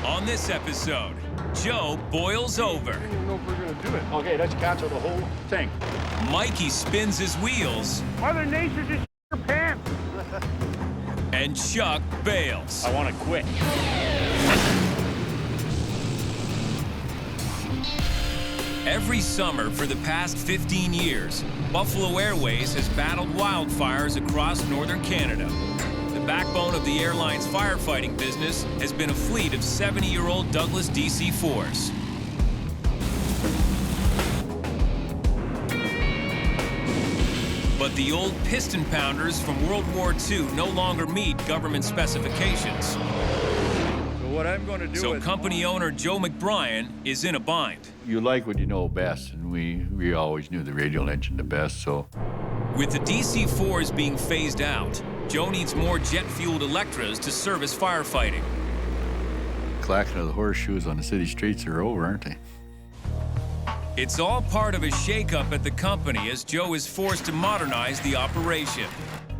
On this episode, Joe boils over. I don't even know if we're gonna do it. Okay, let's cancel the whole thing. Mikey spins his wheels. Mother Nature just your pants. And Chuck bails. I want to quit. Every summer for the past 15 years, Buffalo Airways has battled wildfires across northern Canada. The backbone of the airline's firefighting business has been a fleet of 70-year-old Douglas DC-4s. But the old piston pounders from World War II no longer meet government specifications. So what I'm going to do So company owner Joe McBryan is in a bind. You like what you know best, and we always knew the radial engine the best, so. With the DC-4s being phased out, Joe needs more jet-fueled Electras to service firefighting. Clacking of the horseshoes on the city streets are over, aren't they? It's all part of a shakeup at the company as Joe is forced to modernize the operation.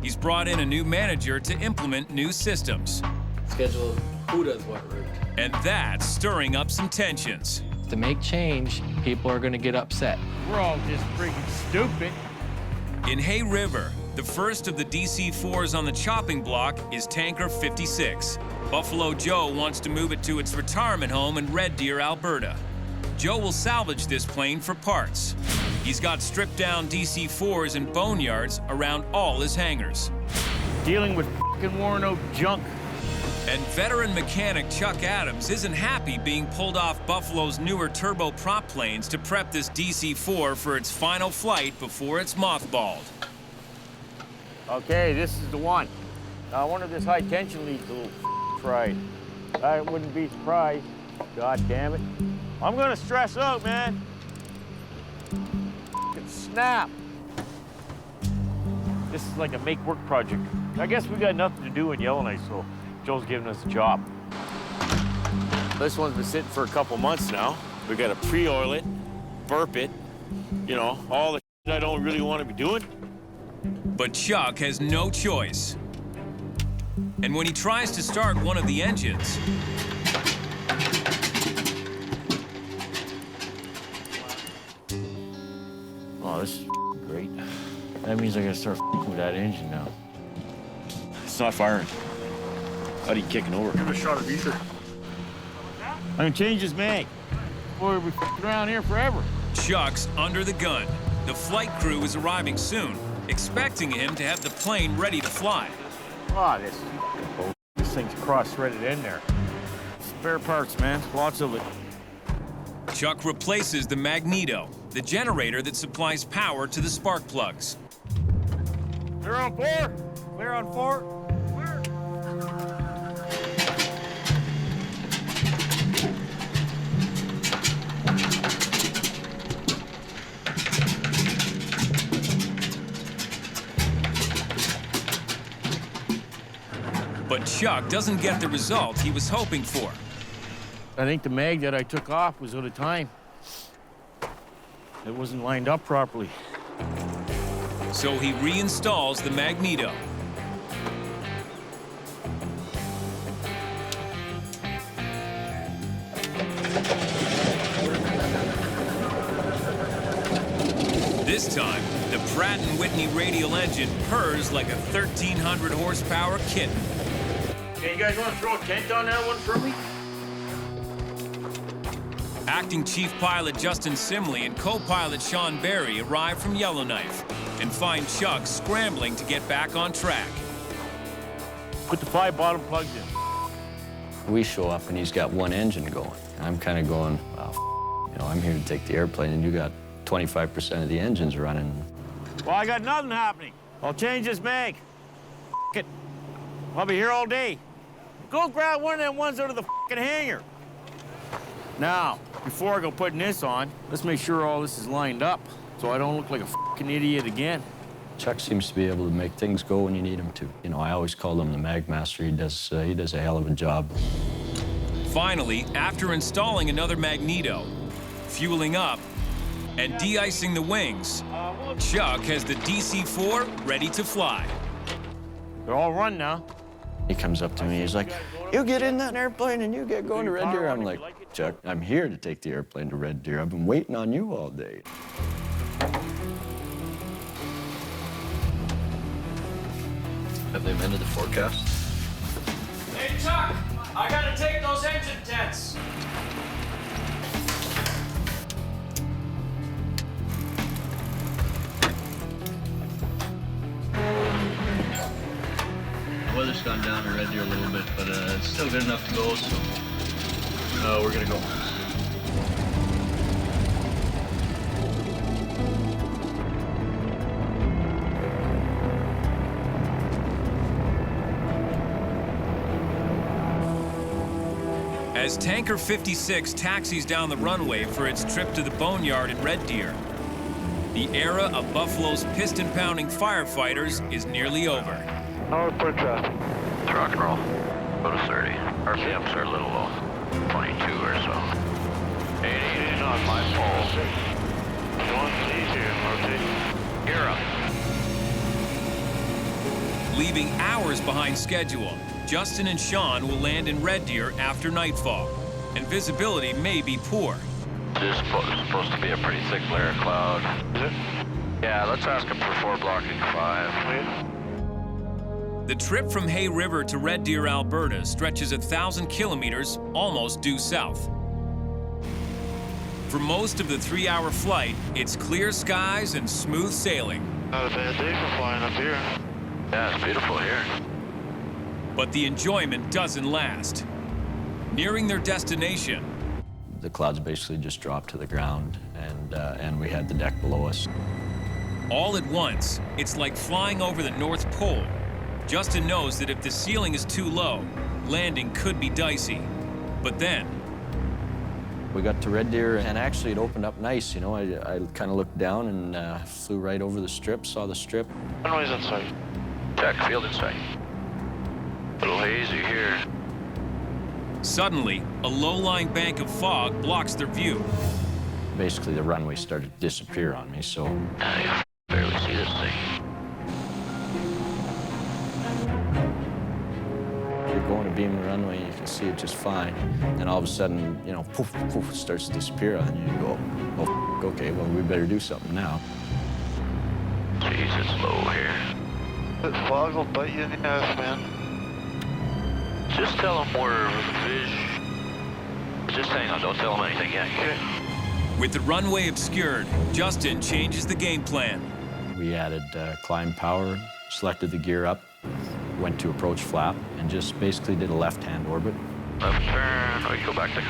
He's brought in a new manager to implement new systems. Schedule who does what route. And that's stirring up some tensions. To make change, people are going to get upset. We're all just freaking stupid. In Hay River, the first of the DC-4s on the chopping block is Tanker 56. Buffalo Joe wants to move it to its retirement home in Red Deer, Alberta. Joe will salvage this plane for parts. He's got stripped-down DC-4s and boneyards around all his hangars. Dealing with fucking worn-out junk. And veteran mechanic Chuck Adams isn't happy being pulled off Buffalo's newer turboprop planes to prep this DC-4 for its final flight before it's mothballed. Okay, this is the one. Now, I wonder if this high tension leads a little fried. I wouldn't be surprised. God damn it. I'm gonna stress out, man. F***ing snap. This is like a make-work project. I guess we got nothing to do in Yellowknife, so Joe's giving us a job. This one's been sitting for a couple months now. We gotta pre-oil it, burp it, you know, all the shit I don't really want to be doing. But Chuck has no choice. And when he tries to start one of the engines, Oh, this is great. That means I gotta start with that engine now. It's not firing. How are you kicking over? Give it a shot of ether. I'm gonna change this mag. Boy, we're around here forever. Chuck's under the gun. The flight crew is arriving soon, expecting him to have the plane ready to fly. Ah, this thing's cross-threaded in there. Spare parts, man. Lots of it. Chuck replaces the magneto, the generator that supplies power to the spark plugs. Clear on 4. Clear on 4. Clear. But Chuck doesn't get the result he was hoping for. I think the mag that I took off was out of time. It wasn't lined up properly. So he reinstalls the magneto. This time, the Pratt & Whitney radial engine purrs like a 1,300 horsepower kitten. Hey, you guys want to throw a tent on that one for me? Acting Chief Pilot Justin Simley and co-pilot Sean Barry arrive from Yellowknife and find Chuck scrambling to get back on track. Put the 5 bottom plugs in. We show up and he's got one engine going. I'm kind of going, well, you know, I'm here to take the airplane and you got 25% of the engines running. Well, I got nothing happening. I'll change this mag. F it. I'll be here all day. Go grab one of them ones out of the f***ing hangar. Now, before I go putting this on, let's make sure all this is lined up so I don't look like a f***ing idiot again. Chuck seems to be able to make things go when you need him to. You know, I always call him the mag master. He does a hell of a job. Finally, after installing another magneto, fueling up, and de-icing the wings, Chuck has the DC-4 ready to fly. They're all run now. He comes up to me, he's like, "You get in that airplane and you get going to Red Deer." I'm like, "Chuck, I'm here to take the airplane to Red Deer. I've been waiting on you all day." Have they amended the forecast? Hey, Chuck, I gotta take those engine tents. The weather's gone down to Red Deer a little bit, but it's still good enough to go, so we're gonna go. As Tanker 56 taxis down the runway for its trip to the boneyard in Red Deer, the era of Buffalo's piston-pounding firefighters is nearly over. Northport traffic. It's rock and roll. Go to 30. RPMs are a little low. 22 or so. 80 on my pole. Going easier, rotate. You're up. Leaving hours behind schedule, Justin and Sean will land in Red Deer after nightfall, and visibility may be poor. This is supposed to be a pretty thick layer of cloud. Is it? Yeah, let's ask them for 4 blocking 5. The trip from Hay River to Red Deer, Alberta stretches 1,000 kilometers almost due south. For most of the 3-hour flight, it's clear skies and smooth sailing. Not a bad day for flying up here. Yeah, it's beautiful here. But the enjoyment doesn't last. Nearing their destination, The clouds basically just dropped to the ground, and we had the deck below us. all at once, it's like flying over the North Pole. Justin knows that if the ceiling is too low, landing could be dicey. But then, We got to Red Deer, and actually it opened up nice, you know. I kind of looked down and flew right over the strip, saw the strip. Runway's in sight. Check, field in sight. Little hazy here. suddenly, a low-lying bank of fog blocks their view. Basically, the runway started to disappear on me, so I can barely see this thing. you're going to beam the runway, you can see it just fine. And all of a sudden, you know, poof, poof, it starts to disappear on you. You go, "Oh, okay, well, we better do something now." Jeez, it's low here. That fog will bite you in the ass, man. Just tell them we're Just hang on, don't tell them anything yet. Okay. With the runway obscured, Justin changes the game plan. We added climb power, selected the gear up, went to approach flap, and just basically did a left-hand orbit. Left turn. We go back to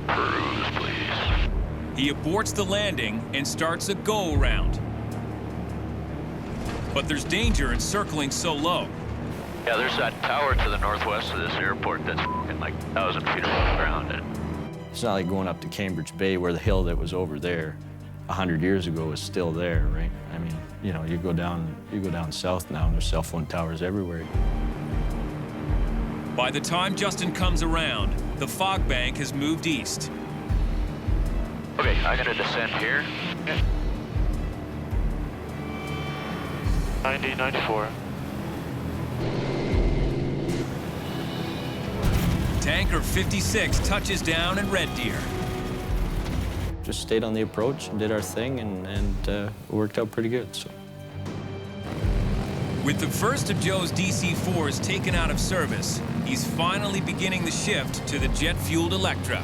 cruise, please. He aborts the landing and starts a go-around. But there's danger in circling so low. Yeah, there's that tower to the northwest of this airport that's like 1,000 feet above the ground. And It's not like going up to Cambridge Bay where the hill that was over there 100 years ago is still there, right? I mean, you know, you go down south now and there's cell phone towers everywhere. By the time Justin comes around, the fog bank has moved east. okay, I'm gonna descend here. 90, 94. Tanker 56 touches down in Red Deer. Just stayed on the approach and did our thing, and it worked out pretty good. So. With the first of Joe's DC-4s taken out of service, he's finally beginning the shift to the jet-fueled Electra.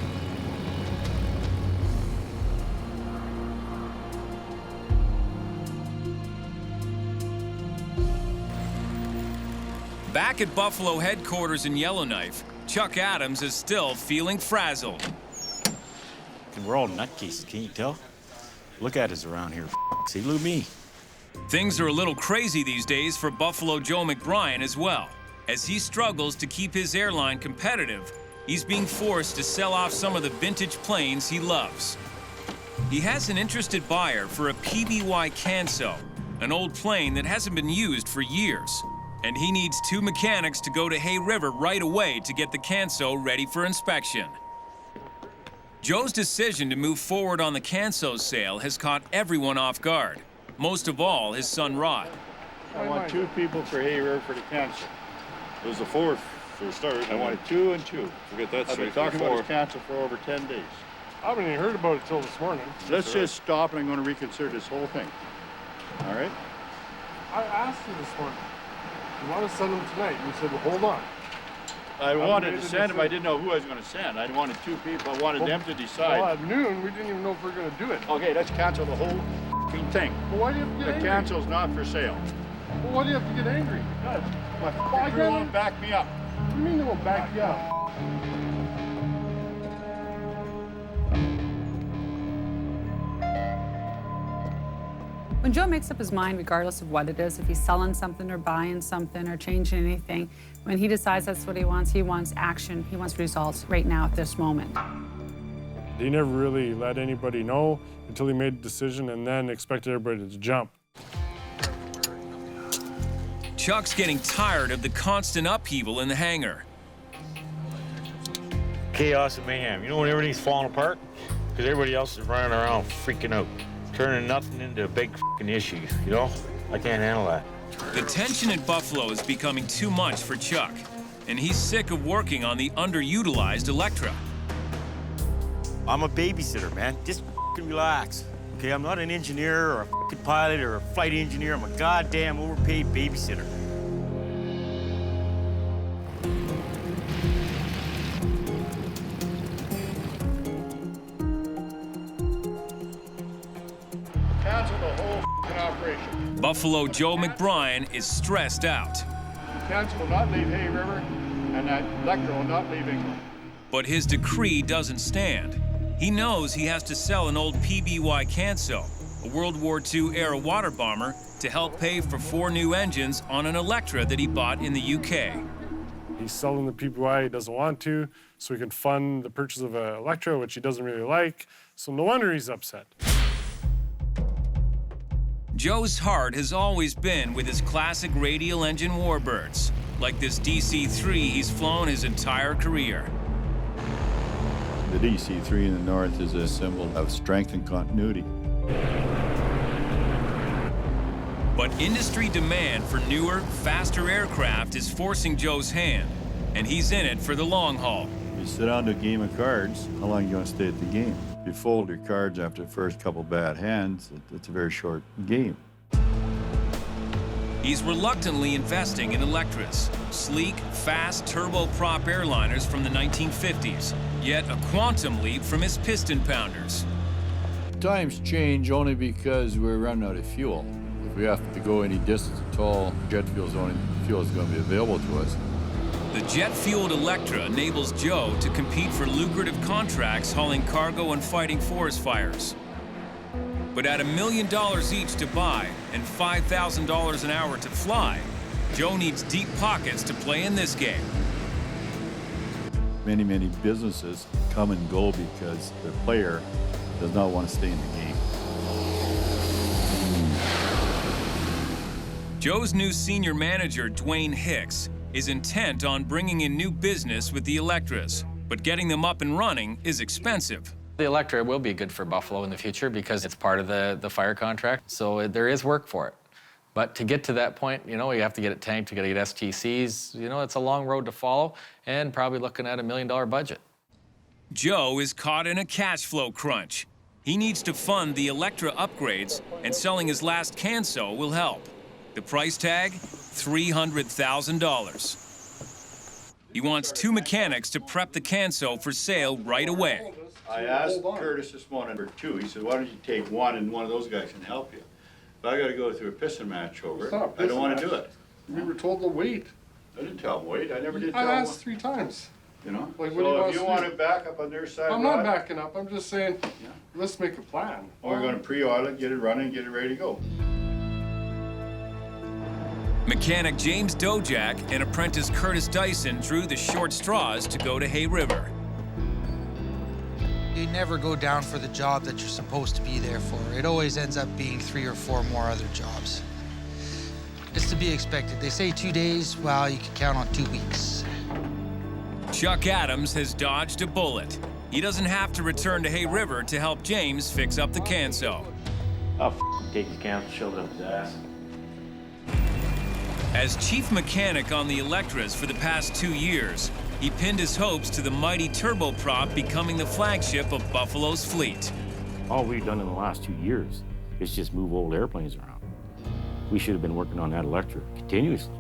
Back at Buffalo headquarters in Yellowknife, Chuck Adams is still feeling frazzled. We're all nutcases, can't you tell? Look at us around here, see, look at me. Things are a little crazy these days for Buffalo Joe McBryan as well. As he struggles to keep his airline competitive, he's being forced to sell off some of the vintage planes he loves. He has an interested buyer for a PBY Canso, an old plane that hasn't been used for years. And he needs 2 mechanics to go to Hay River right away to get the Canso ready for inspection. Joe's decision to move forward on the Canso sale has caught everyone off guard, most of all his son Rod. I want 2 people for Hay River for the Canso. There's a 4th for a start. I wanted 2 and 2. Forget that I've been straight talking before. about this cancel for over 10 days. I haven't even heard about it till this morning. Let's just stop, and I'm going to reconsider this whole thing. All right? I asked you this morning. You want to send them tonight? You said, well, hold on. I wanted to made a send them. I decision. didn't know who I was going to send. I wanted 2 people. I wanted them to decide. Well, at noon, we didn't even know if we were going to do it. Okay, let's cancel the whole f***ing thing. Well, why do you have to The get angry? cancel's not for sale. Well, why do you have to get angry? God. My I f***ing crew won't back me up. What do you mean they won't back you up? When Joe makes up his mind, regardless of what it is, if he's selling something or buying something or changing anything, when he decides that's what he wants action, he wants results right now at this moment. He never really let anybody know until he made a decision and then expected everybody to jump. Chuck's getting tired of the constant upheaval in the hangar. Chaos and mayhem. You know when everything's falling apart? Because everybody else is running around freaking out, turning nothing into a big f***ing issue, you know? I can't handle that. The tension in Buffalo is becoming too much for Chuck, and he's sick of working on the underutilized Electra. I'm a babysitter, man. Just f***ing relax. Okay, I'm not an engineer or a f***ing pilot or a flight engineer. I'm a goddamn overpaid babysitter. Cancel the whole f***ing operation. Buffalo Joe McBryan is stressed out. The cancel will not leave Hay River, and that Electra will not leave England. But his decree doesn't stand. He knows he has to sell an old PBY Canso, a World War II-era water bomber, to help pay for 4 new engines on an Electra that he bought in the UK. He's selling the PBY he doesn't want to, so he can fund the purchase of an Electra, which he doesn't really like. So no wonder he's upset. Joe's heart has always been with his classic radial engine warbirds, like this DC-3 he's flown his entire career. The DC-3 in the north is a symbol of strength and continuity. But industry demand for newer, faster aircraft is forcing Joe's hand, and he's in it for the long haul. You sit down to a game of cards, how long are you going to stay at the game? If you fold your cards after the first couple bad hands, it's a very short game. He's reluctantly investing in Electras, sleek, fast turboprop airliners from the 1950s, yet a quantum leap from his piston pounders. Times change only because we're running out of fuel. If we have to go any distance at all, jet fuel is the only fuel that's going to be available to us. The jet-fueled Electra enables Joe to compete for lucrative contracts hauling cargo and fighting forest fires. But at $1 million each to buy and $5,000 an hour to fly, Joe needs deep pockets to play in this game. Many, many businesses come and go because the player does not want to stay in the game. Joe's new senior manager, Dwayne Hicks, is intent on bringing in new business with the Electras, but getting them up and running is expensive. The Electra will be good for Buffalo in the future because it's part of the fire contract, so there is work for it. But to get to that point, you know, you have to get it tanked, you gotta get STCs, you know, it's a long road to follow, and probably looking at $1 million budget. Joe is caught in a cash flow crunch. He needs to fund the Electra upgrades, and selling his last Canso will help. The price tag, $300,000. He wants 2 mechanics to prep the Canso for sale right away. I asked Curtis this morning for 2. He said, why don't you take 1 and one of those guys can help you. But I got to go through a piston match over it. I don't want to do it. We were told to wait. I didn't tell him wait. I never did tell him. I asked 3 times. You know? Like, what do so you if you want to back up on their side, I'm not backing up. I'm just saying, let's make a plan. We're going to pre-oil it, get it running, get it ready to go. Mechanic James Dojak and apprentice Curtis Dyson drew the short straws to go to Hay River. You never go down for the job that you're supposed to be there for. It always ends up being 3 or 4 more other jobs. It's to be expected. They say 2 days, well, you can count on 2 weeks. Chuck Adams has dodged a bullet. He doesn't have to return to Hay River to help James fix up the Canso. I'll take his Canso, shove it up his ass. As chief mechanic on the Electras for the past 2 years, he pinned his hopes to the mighty turboprop becoming the flagship of Buffalo's fleet. All we've done in the last 2 years is just move old airplanes around. We should have been working on that Electra continuously.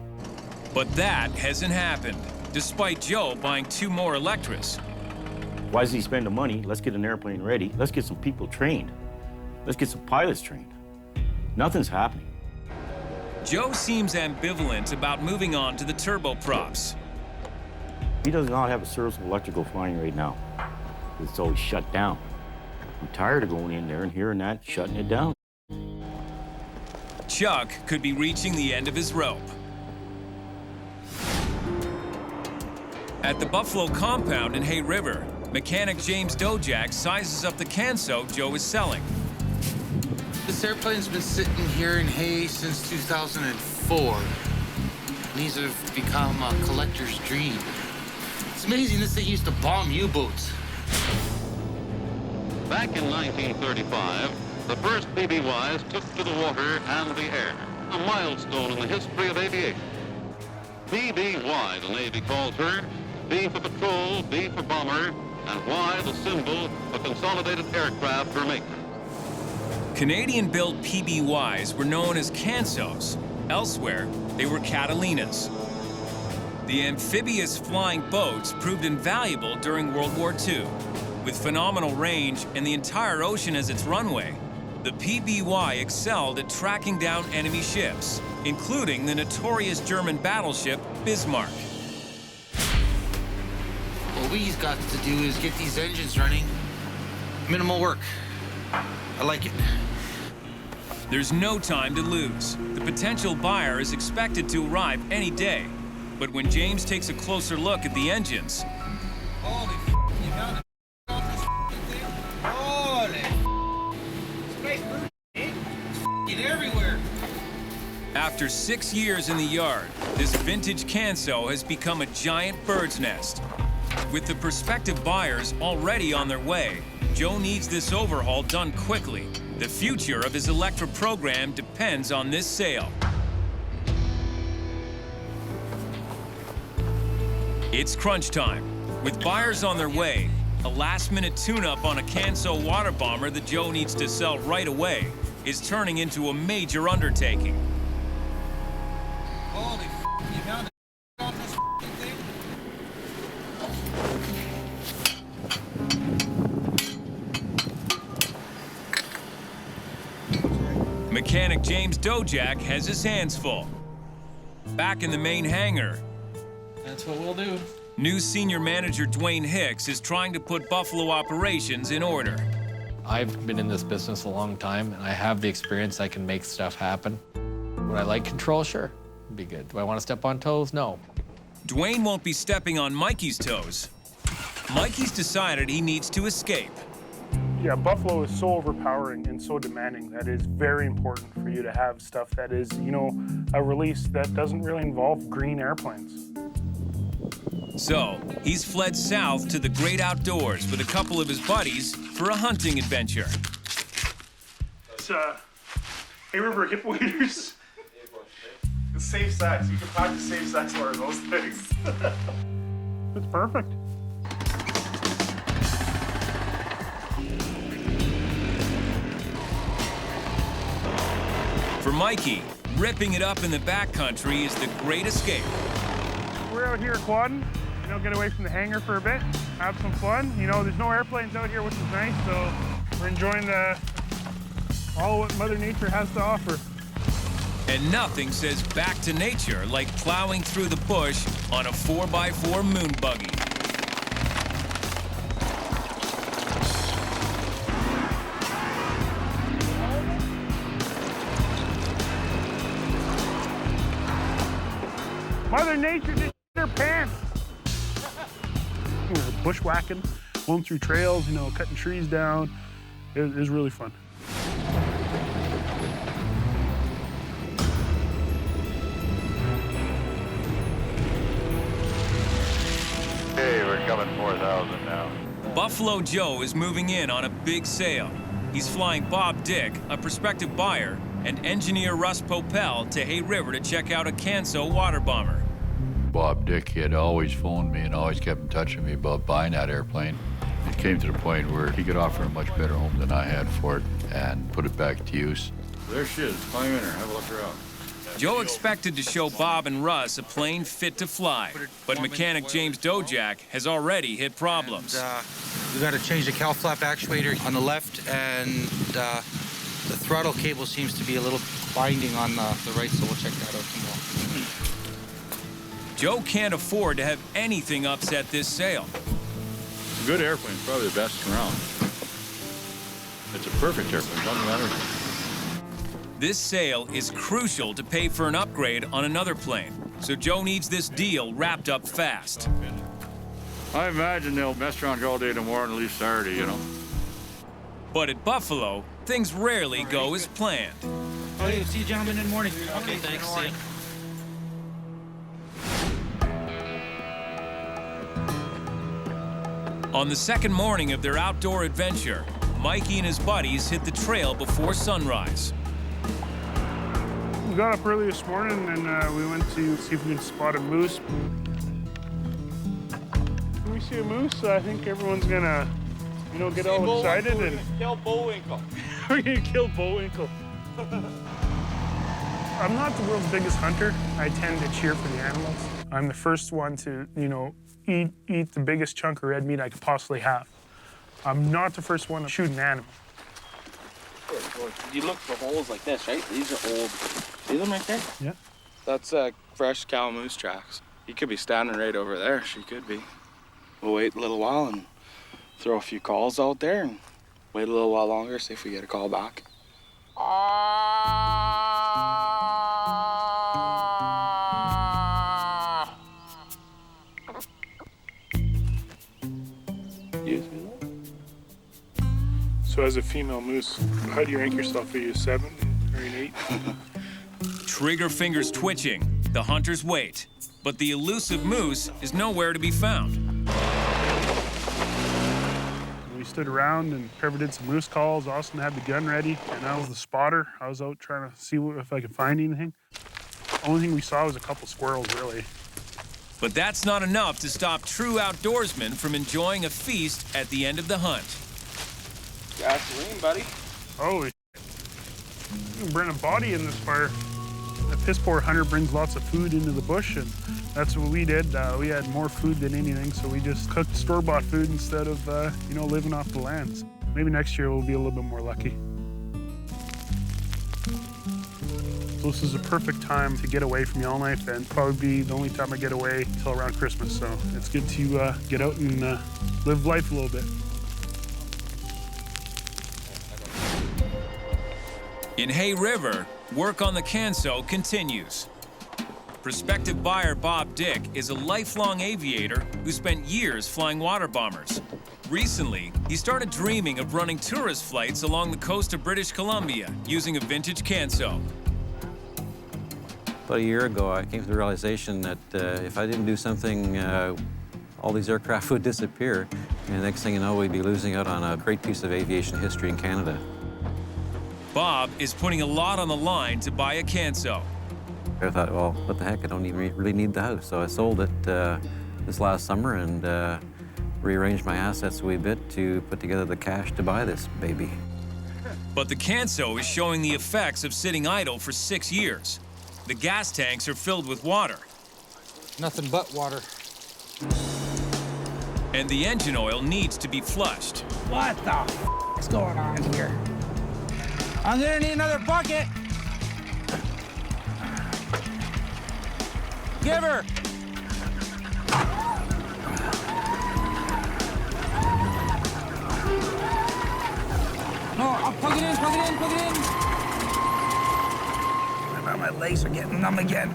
But that hasn't happened, despite Joe buying 2 more Electras. Why does he spend the money? Let's get an airplane ready. Let's get some people trained. Let's get some pilots trained. Nothing's happening. Joe seems ambivalent about moving on to the turboprops. He does not have a serviceable electrical flying right now. It's always shut down. I'm tired of going in there and hearing that, shutting it down. Chuck could be reaching the end of his rope. At the Buffalo compound in Hay River, mechanic James Dojak sizes up the Canso Joe is selling. This airplane's been sitting here in Hay since 2004. These have become a collector's dream. It's amazing this thing used to bomb U-boats. Back in 1935, the first BBYs took to the water and the air, a milestone in the history of aviation. BBY, the Navy calls her, B for patrol, B for bomber, and Y, the symbol of consolidated aircraft for maker. Canadian-built PBYs were known as Cansos. Elsewhere, they were Catalinas. The amphibious flying boats proved invaluable during World War II. With phenomenal range and the entire ocean as its runway, the PBY excelled at tracking down enemy ships, including the notorious German battleship Bismarck. What we've got to do is get these engines running. Minimal work. I like it. There's no time to lose. The potential buyer is expected to arrive any day. But when James takes a closer look at the engines, Holy you found it on this thing? Holy space it's everywhere. after 6 years in the yard, this vintage Canso has become a giant bird's nest. With the prospective buyers already on their way, Joe needs this overhaul done quickly. The future of his Electra program depends on this sale. It's crunch time. With buyers on their way, a last-minute tune-up on a Canso water bomber that Joe needs to sell right away is turning into a major undertaking. Holy you found it on this thing? Mechanic James Dojak has his hands full. Back in the main hangar, That's what we'll do. new senior manager Dwayne Hicks is trying to put Buffalo operations in order. I've been in this business a long time, and I have the experience. I can make stuff happen. Would I like control? Sure, it'd be good. Do I want to step on toes? No. Dwayne won't be stepping on Mikey's toes. Mikey's decided he needs to escape. Yeah, Buffalo is so overpowering and so demanding that it's very important for you to have stuff that is, you know, a release that doesn't really involve green airplanes. So, he's fled south to the great outdoors with a couple of his buddies for a hunting adventure. It's, Hay River hip waders. The safe sex. You can practice safe sex wearing those things. It's perfect. For Mikey, ripping it up in the backcountry is the great escape. We're out here quadding, you know, get away from the hangar for a bit, have some fun. You know, there's no airplanes out here, which is nice, so we're enjoying all what Mother Nature has to offer. And nothing says back to nature like plowing through the bush on a 4x4 moon buggy. Mother Nature just her pants. We were bushwhacking, going through trails, you know, cutting trees down. It was really fun. Hey, we're coming 4,000 now. Buffalo Joe is moving in on a big sale. He's flying Bob Dick, a prospective buyer, and engineer Russ Popel to Hay River to check out a Canso water bomber. Bob Dick, he had always phoned me and always kept in touch with me about buying that airplane. It came to the point where he could offer a much better home than I had for it and put it back to use. There she is. Climb in her. Have a look around. Joe expected to show Bob and Russ a plane fit to fly, but mechanic James Dojak has already hit problems. We got to change the cowl flap actuator on the left, and the throttle cable seems to be a little binding on the right, so we'll check that out tomorrow. Joe can't afford to have anything upset this sale. It's a good airplane, probably the best around. It's a perfect airplane, doesn't matter. This sale is crucial to pay for an upgrade on another plane, so Joe needs this deal wrapped up fast. I imagine they'll mess around all day tomorrow and leave Saturday, you know. But at Buffalo, things rarely go as planned. Okay, see you gentlemen in the morning. Okay, thanks. See you. On the second morning of their outdoor adventure, Mikey and his buddies hit the trail before sunrise. We got up early this morning and we went to see if we could spot a moose. When we see a moose, I think everyone's gonna, you know, get all excited and kill Bullwinkle. we're gonna kill Bullwinkle. I'm not the world's biggest hunter. I tend to cheer for the animals. I'm the first one to, you know, eat the biggest chunk of red meat I could possibly have. I'm not the first one to shoot an animal. You look for holes like this, right? These are old. See them right there? Yeah. That's fresh cow moose tracks. He could be standing right over there. She could be. We'll wait a little while and throw a few calls out there and wait a little while longer, see if we get a call back. So as a female moose, how do you rank yourself? Are you a 7 or an 8? Trigger fingers twitching, the hunters wait. But the elusive moose is nowhere to be found. We stood around and Trevor did some moose calls. Austin had the gun ready, and I was the spotter. I was out trying to see if I could find anything. The only thing we saw was a couple squirrels, really. But that's not enough to stop true outdoorsmen from enjoying a feast at the end of the hunt. Gasoline, buddy. Holy shit. You can burn a body in this fire. A piss-poor hunter brings lots of food into the bush, and that's what we did. We had more food than anything, so we just cooked store-bought food instead of, you know, living off the lands. Maybe next year we'll be a little bit more lucky. So this is a perfect time to get away from Yellowknife, and probably be the only time I get away until around Christmas. So it's good to get out and live life a little bit. In Hay River, work on the Canso continues. Prospective buyer Bob Dick is a lifelong aviator who spent years flying water bombers. Recently, he started dreaming of running tourist flights along the coast of British Columbia using a vintage Canso. About a year ago, I came to the realization that if I didn't do something, all these aircraft would disappear. And the next thing you know, we'd be losing out on a great piece of aviation history in Canada. Bob is putting a lot on the line to buy a Canso. I thought, well, what the heck, I don't even really need the house. So I sold it this last summer and rearranged my assets a wee bit to put together the cash to buy this baby. But the Canso is showing the effects of sitting idle for 6 years. The gas tanks are filled with water. Nothing but water. And the engine oil needs to be flushed. What the f is going on here? I'm gonna need another bucket. Give her. No, I'll plug it in, plug it in, plug it in. My legs are getting numb again.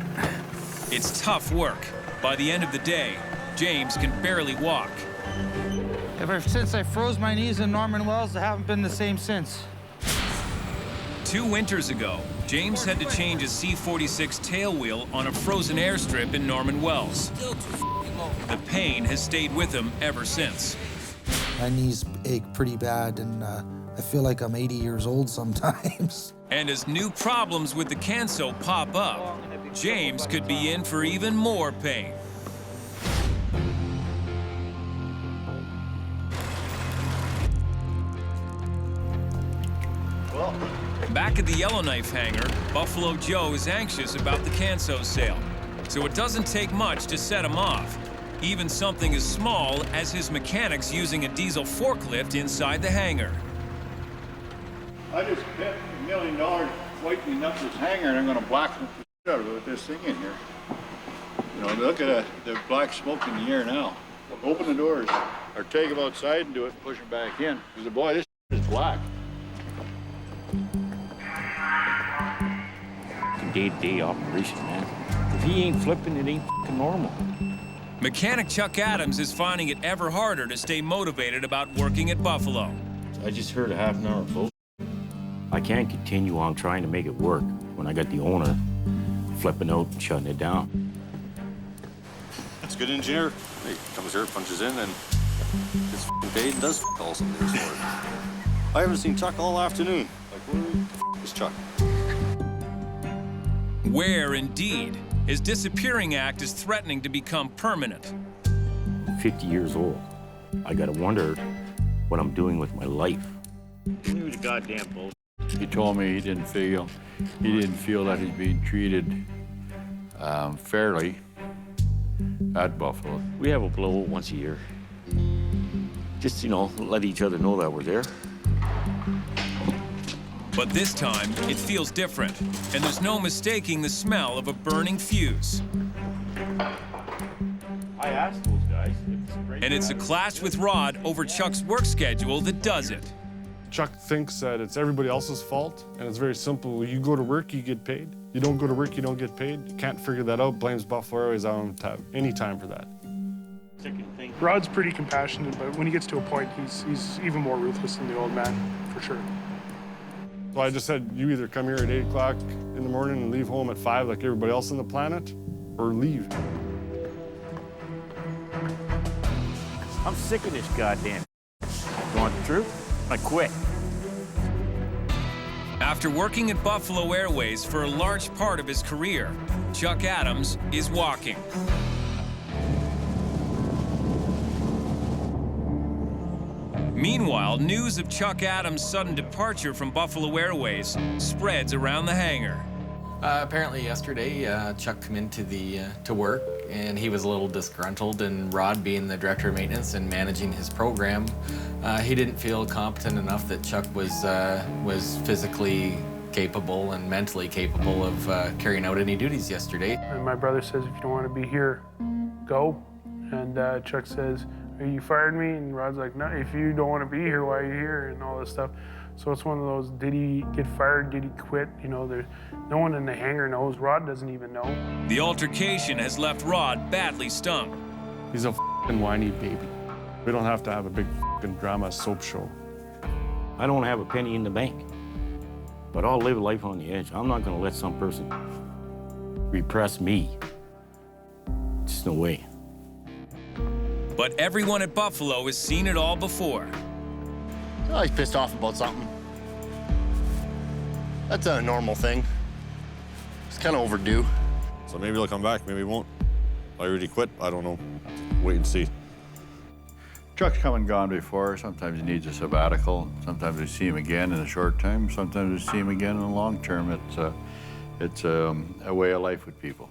It's tough work. By the end of the day, James can barely walk. Ever since I froze my knees in Norman Wells, they haven't been the same since. 2 winters ago, James had to change his C-46 tail wheel on a frozen airstrip in Norman Wells. The pain has stayed with him ever since. My knees ache pretty bad, and I feel like I'm 80 years old sometimes. And as new problems with the Canso pop up, James could be in for even more pain. Back at the Yellowknife hangar, Buffalo Joe is anxious about the Canso sale, so it doesn't take much to set him off. Even something as small as his mechanics using a diesel forklift inside the hangar. I just spent $1 million whitening up this hangar, and I'm going to blacken the shit out of it with this thing in here. You know, look at the black smoke in the air now. Open the doors, or take them outside and do it and push them back in. Because, boy, this is black. Day-to-day operation, man. If he ain't flipping, it ain't f***ing normal. Mechanic Chuck Adams is finding it ever harder to stay motivated about working at Buffalo. I just heard a half-an-hour vote. I can't continue on trying to make it work when I got the owner flipping out and shutting it down. That's a good engineer. He comes here, punches in, and gets paid and does all some things for it. I haven't seen Chuck all afternoon. Like, where the is Chuck? Where, indeed, his disappearing act is threatening to become permanent. I'm 50 years old. I gotta wonder what I'm doing with my life. You the goddamn bull. He told me he didn't feel that he's being treated fairly at Buffalo. We have a blowout once a year. Just, you know, let each other know that we're there. But this time, it feels different, and there's no mistaking the smell of a burning fuse. I asked those guys. And it's a clash with Rod over Chuck's work schedule that does it. Chuck thinks that it's everybody else's fault, and it's very simple. You go to work, you get paid. You don't go to work, you don't get paid. You can't figure that out, blames Buffalo Airways. I don't have any time for that. Rod's pretty compassionate, but when he gets to a point, he's even more ruthless than the old man, for sure. So I just said, you either come here at 8 o'clock in the morning and leave home at 5 like everybody else on the planet, or leave. I'm sick of this goddamn. You want the truth? I quit. After working at Buffalo Airways for a large part of his career, Chuck Adams is walking. Meanwhile, news of Chuck Adams' sudden departure from Buffalo Airways spreads around the hangar. Apparently yesterday, Chuck came into to work, and he was a little disgruntled, and Rod, being the director of maintenance and managing his program, he didn't feel competent enough that Chuck was physically capable and mentally capable of carrying out any duties yesterday. And my brother says, if you don't want to be here, go. And Chuck says, you fired me? And Rod's like, no, if you don't want to be here, why are you here? And all this stuff. So it's one of those, did he get fired? Did he quit? You know, no one in the hangar knows. Rod doesn't even know. The altercation has left Rod badly stung. He's a f***ing whiny baby. We don't have to have a big f***ing drama soap show. I don't have a penny in the bank, but I'll live life on the edge. I'm not going to let some person repress me. Just no way. But everyone at Buffalo has seen it all before. Oh, he's pissed off about something. That's a normal thing. It's kind of overdue. So maybe he'll come back, maybe he won't. I already quit, I don't know. Wait and see. Chuck's come and gone before. Sometimes he needs a sabbatical. Sometimes we see him again in a short time. Sometimes we see him again in the long term. It's a way of life with people.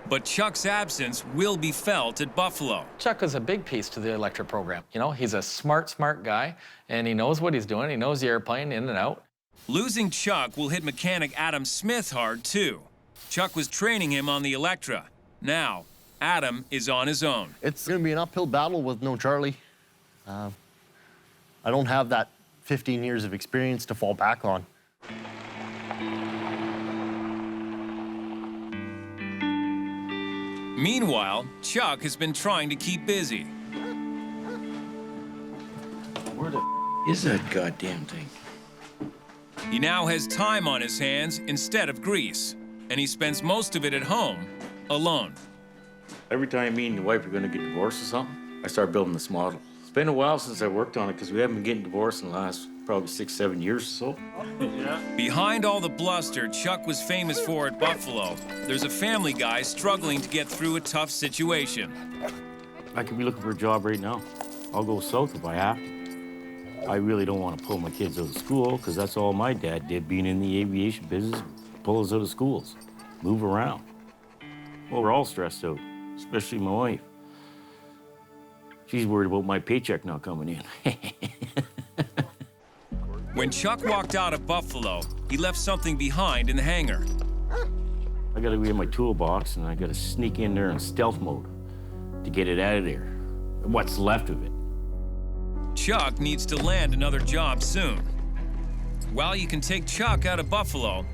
But Chuck's absence will be felt at Buffalo. Chuck is a big piece to the Electra program. You know, he's a smart guy, and he knows what he's doing. He knows the airplane in and out. Losing Chuck will hit mechanic Adam Smith hard, too. Chuck was training him on the Electra. Now, Adam is on his own. It's going to be an uphill battle with no Charlie. I don't have that 15 years of experience to fall back on. Meanwhile, Chuck has been trying to keep busy. Where the is that goddamn thing? He now has time on his hands instead of grease, and he spends most of it at home, alone. Every time me and the wife are going to get divorced or something, I start building this model. been a while since I worked on it because we haven't been getting divorced in the last probably 6-7 years or so. Behind all the bluster Chuck was famous for at Buffalo, there's a family guy struggling to get through a tough situation. I could be looking for a job right now. I'll go south if I have to. I really don't want to pull my kids out of school because that's all my dad did, being in the aviation business, pull us out of schools, move around. Well, we're all stressed out, especially my wife. She's worried about my paycheck not coming in. When Chuck walked out of Buffalo, he left something behind in the hangar. I gotta go get my toolbox and I gotta sneak in there in stealth mode to get it out of there. What's left of it. Chuck needs to land another job soon. While you can take Chuck out of Buffalo,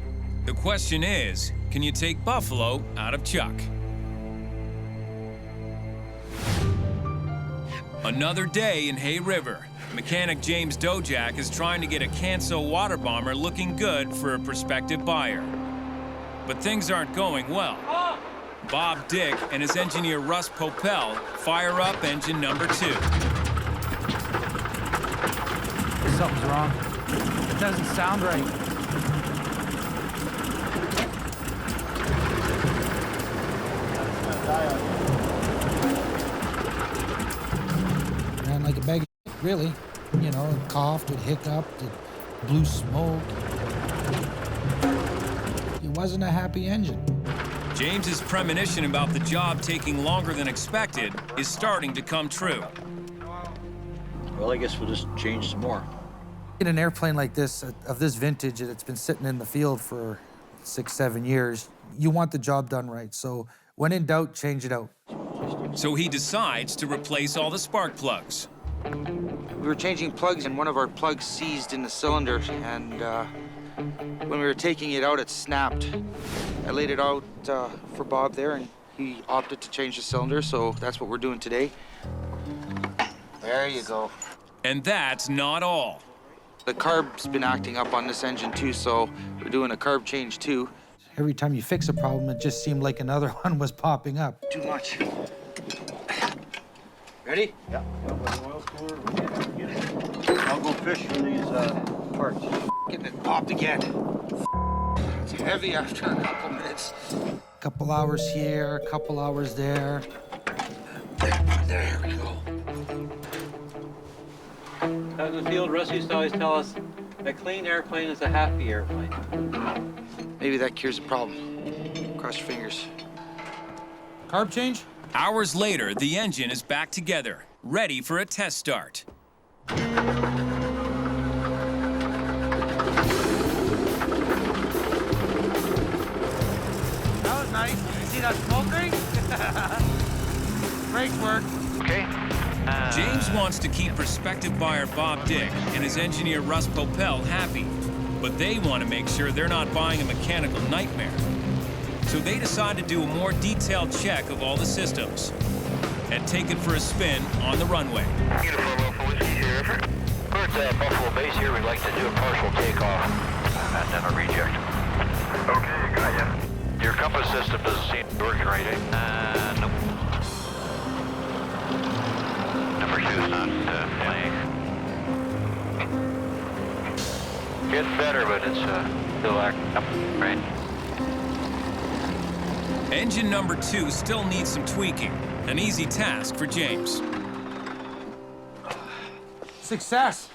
the question is, can you take Buffalo out of Chuck? Another day in Hay River. Mechanic James Dojak is trying to get a Canso water bomber looking good for a prospective buyer. But things aren't going well. Bob Dick and his engineer Russ Popel fire up engine number 2. Something's wrong. It doesn't sound right. Ran like a bag of shit, really. You know, it coughed, it hiccuped, it blew smoke. It wasn't a happy engine. James's premonition about the job taking longer than expected is starting to come true. Well, I guess we'll just change some more. In an airplane like this, of this vintage, that's been sitting in the field for 6-7 years, you want the job done right. So when in doubt, change it out. So he decides to replace all the spark plugs. We were changing plugs and one of our plugs seized in the cylinder, and when we were taking it out, it snapped. I laid it out for Bob there, and he opted to change the cylinder, so that's what we're doing today. There you go. And that's not all. The carb's been acting up on this engine too, so we're doing a carb change too. Every time you fix a problem, it just seemed like another one was popping up. Too much. Ready? Yeah. I'll go fish for these parts. Getting it popped again. It's heavy after a couple minutes. A couple hours here, a couple hours there. There we go. Out in the field, Russ used to always tell us, a clean airplane is a happy airplane. Maybe that cures the problem. Cross your fingers. Carb change? Hours later, the engine is back together, ready for a test start. That was nice. You see that smoke ring? Brakes work. Okay. James wants to keep prospective buyer Bob Dick and his engineer Russ Popel happy, but they want to make sure they're not buying a mechanical nightmare. So they decide to do a more detailed check of all the systems and take it for a spin on the runway. Uniform Alpha Whiskey here. We're at Buffalo Base here. We'd like to do a partial takeoff and then a reject. Okay, got ya. Your compass system doesn't seem to be working right, eh? Nope. Number 2's not playing. Getting better, but it's still acting up, right? Engine number 2 still needs some tweaking. An easy task for James. Success.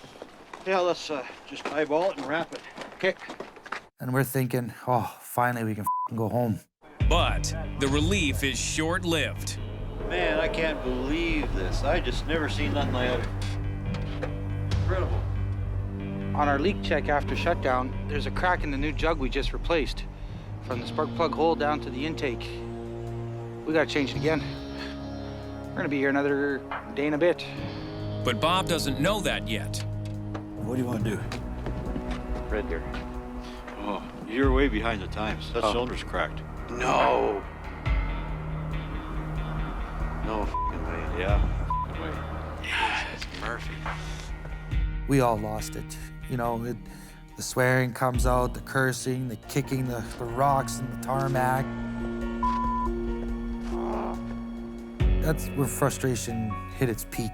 Yeah, let's just eyeball it and wrap it. Okay. And we're thinking, oh, finally we can go home. But the relief is short-lived. Man, I can't believe this. I just never seen nothing like it. Incredible. On our leak check after shutdown, there's a crack in the new jug we just replaced. From the spark plug hole down to the intake. We gotta change it again. We're gonna be here another day and a bit. But Bob doesn't know that yet. What do you want to do? Red Deer. Oh, you're way behind the times. That cylinder's cracked. No. No f***ing way. Yeah, f***ing way. It's Murphy. We all lost it. You know, the swearing comes out, the cursing, the kicking, the rocks and the tarmac. That's where frustration hit its peak.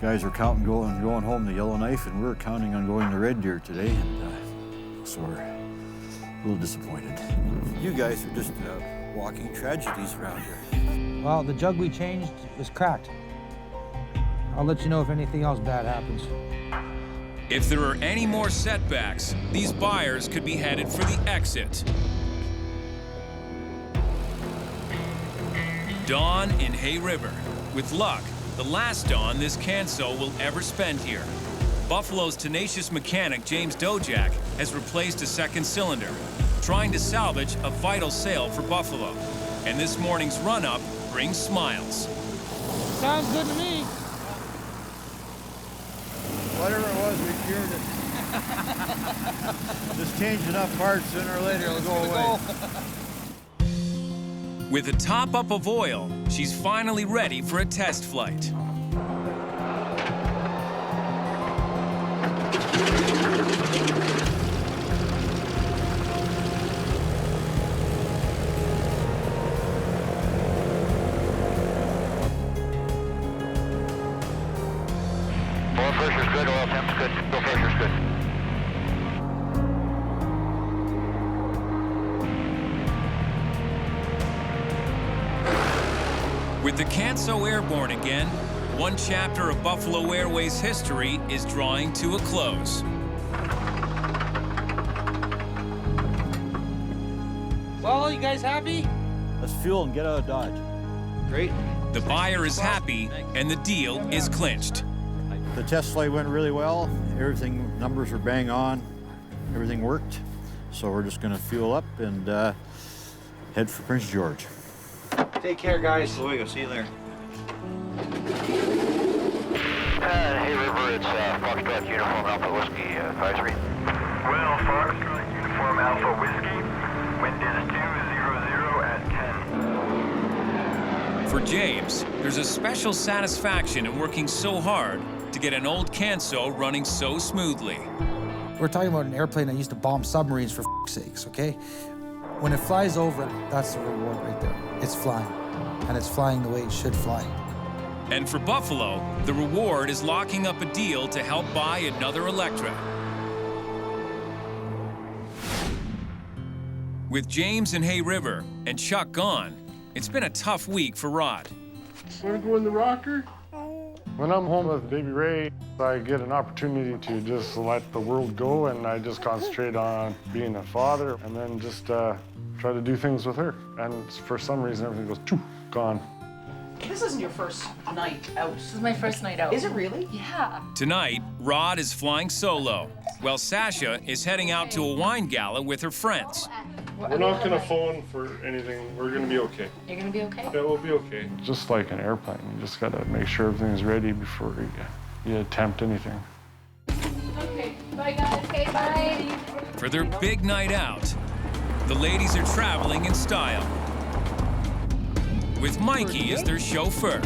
Guys were counting going home to Yellowknife, and we were counting on going to Red Deer today, and so we're a little disappointed. You guys are just walking tragedies around here. Well, the jug we changed was cracked. I'll let you know if anything else bad happens. If there are any more setbacks, these buyers could be headed for the exit. Dawn in Hay River. With luck, the last dawn this Canso will ever spend here. Buffalo's tenacious mechanic, James Dojak, has replaced a second cylinder, trying to salvage a vital sale for Buffalo. And this morning's run-up brings smiles. Sounds good to me. Whatever it was, we cured it. Just change enough parts, sooner or later it'll go away. With a top-up of oil, she's finally ready for a test flight. Oil pressure's good, oil temp's good, oil pressure's good. With the Canso airborne again, one chapter of Buffalo Airways history is drawing to a close. Well, you guys happy? Let's fuel and get out of Dodge. Great. The buyer is happy, and the deal is clinched. The test flight went really well. Everything, numbers were bang on. Everything worked. So we're just gonna fuel up and head for Prince George. Take care, guys. We'll see you there. Hey River, it's Foxtrot Uniform Alpha Whiskey advisory. Well, Foxtrot Uniform Alpha Whiskey, wind is 200 at 10. For James, there's a special satisfaction in working so hard to get an old Canso running so smoothly. We're talking about an airplane that used to bomb submarines, for sakes, okay? When it flies over, that's the reward right there. It's flying, and it's flying the way it should fly. And for Buffalo, the reward is locking up a deal to help buy another Electra. With James in Hay River and Chuck gone, it's been a tough week for Rod. Want to go in the rocker? When I'm home with baby Ray, I get an opportunity to just let the world go, and I just concentrate on being a father, and then just try to do things with her. And for some reason, everything goes, gone. This isn't your first night out. This is my first night out. Is it really? Yeah. Tonight, Rod is flying solo, while Sasha is heading out to a wine gala with her friends. We're not gonna phone for anything. We're gonna be okay. You're gonna be okay? Yeah, we'll be okay. Just like an airplane, you just gotta make sure everything's ready before you attempt anything. Okay, bye guys. Okay, bye. For their big night out, the ladies are traveling in style, with Mikey as their chauffeur.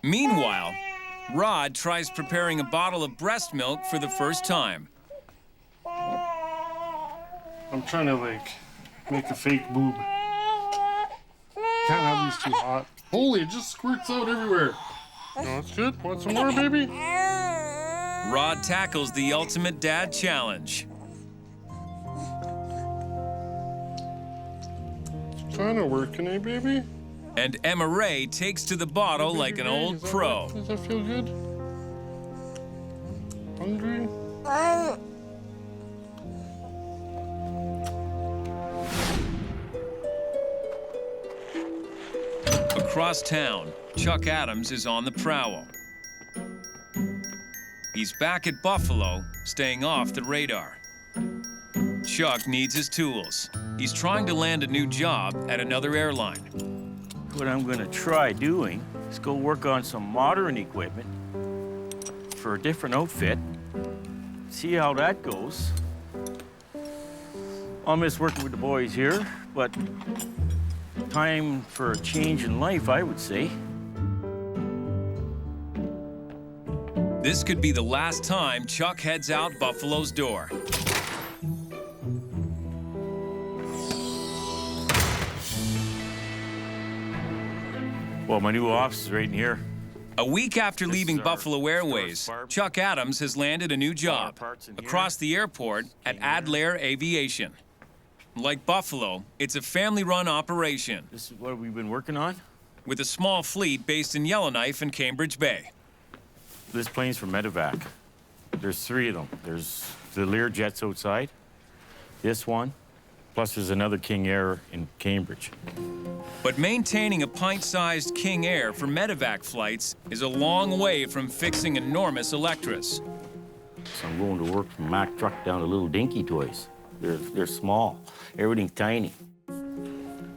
Meanwhile, Rod tries preparing a bottle of breast milk for the first time. I'm trying to, make a fake boob. Can't have these too hot. Holy, it just squirts out everywhere. No, it's good. Want some more, baby? Rod tackles the ultimate dad challenge. It's kind of working, eh, baby? And Emma Ray takes to the bottle like an old pro. Does that feel good? Hungry? Across town, Chuck Adams is on the prowl. He's back at Buffalo, staying off the radar. Chuck needs his tools. He's trying to land a new job at another airline. What I'm gonna try doing is go work on some modern equipment for a different outfit, see how that goes. I'll miss working with the boys here, but time for a change in life, I would say. This could be the last time Chuck heads out Buffalo's door. Well, my new office is right in here. A week after leaving Buffalo Airways, Chuck Adams has landed a new job across the airport at Adler Aviation. Like Buffalo, it's a family-run operation. This is what we've been working on? With a small fleet based in Yellowknife and Cambridge Bay. This plane's from Medevac. There's 3 of them. There's the Learjets outside, this one, plus there's another King Air in Cambridge. But maintaining a pint-sized King Air for Medevac flights is a long way from fixing enormous Electras. So I'm going to work from Mack truck down to little dinky toys. They're small, everything's tiny.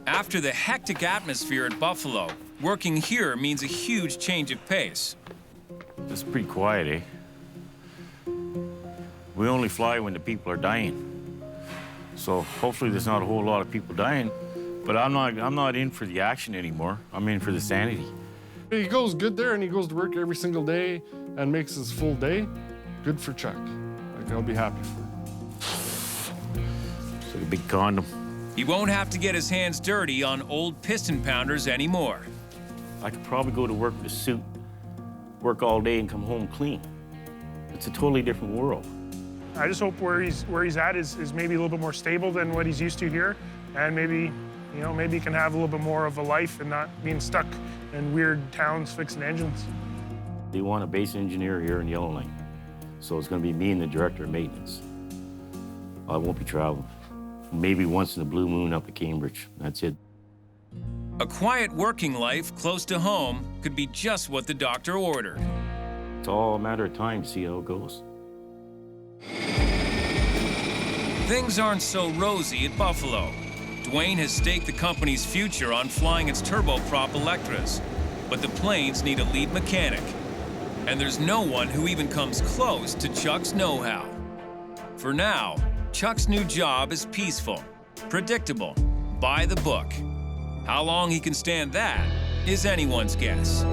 After the hectic atmosphere at Buffalo, working here means a huge change of pace. It's pretty quiet, eh? We only fly when the people are dying. So hopefully there's not a whole lot of people dying. But I'm not in for the action anymore. I'm in for the sanity. He goes good there, and he goes to work every single day and makes his full day. Good for Chuck. Like, I'll be happy for him. It's like a big condom. He won't have to get his hands dirty on old piston pounders anymore. I could probably go to work with a suit, work all day, and come home clean. It's a totally different world. I just hope where he's at is maybe a little bit more stable than what he's used to here, and maybe, you know, maybe he can have a little bit more of a life and not being stuck in weird towns fixing engines. They want a base engineer here in Yellowknife, so it's going to be me and the director of maintenance. I won't be traveling. Maybe once in a blue moon up to Cambridge. That's it. A quiet working life close to home could be just what the doctor ordered. It's all a matter of time to see how it goes. Things aren't so rosy at Buffalo. Dwayne has staked the company's future on flying its turboprop Electras, but the planes need a lead mechanic. And there's no one who even comes close to Chuck's know-how. For now, Chuck's new job is peaceful, predictable, by the book. How long he can stand that is anyone's guess.